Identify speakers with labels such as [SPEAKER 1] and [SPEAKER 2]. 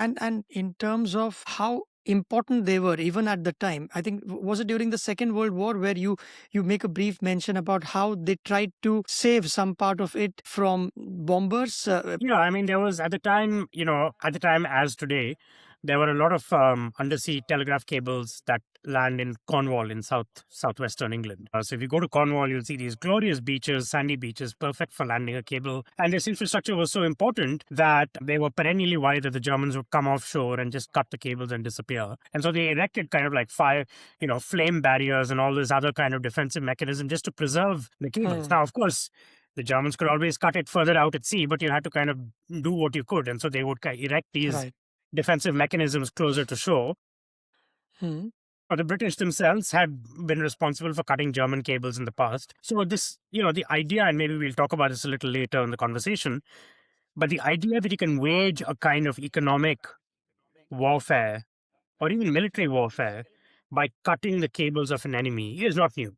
[SPEAKER 1] And in terms of how important they were even at the time, I think was it during the Second World War where you make a brief mention about how they tried to save some part of it from bombers.
[SPEAKER 2] Yeah, I mean, there was at the time, at the time as today, there were a lot of undersea telegraph cables that land in Cornwall in southwestern England. So if you go to Cornwall, you'll see these glorious beaches, sandy beaches, perfect for landing a cable. And this infrastructure was so important that they were perennially worried that the Germans would come offshore and just cut the cables and disappear. And so they erected kind of like fire, flame barriers and all this other kind of defensive mechanism just to preserve the cables.
[SPEAKER 1] Hmm.
[SPEAKER 2] Now, of course, the Germans could always cut it further out at sea, but you had to kind of do what you could. And so they would erect these
[SPEAKER 1] Right.
[SPEAKER 2] defensive mechanisms closer to shore.
[SPEAKER 1] Hmm.
[SPEAKER 2] But the British themselves had been responsible for cutting German cables in the past. So this, the idea, and maybe we'll talk about this a little later in the conversation, but the idea that you can wage a kind of economic warfare or even military warfare by cutting the cables of an enemy is not new.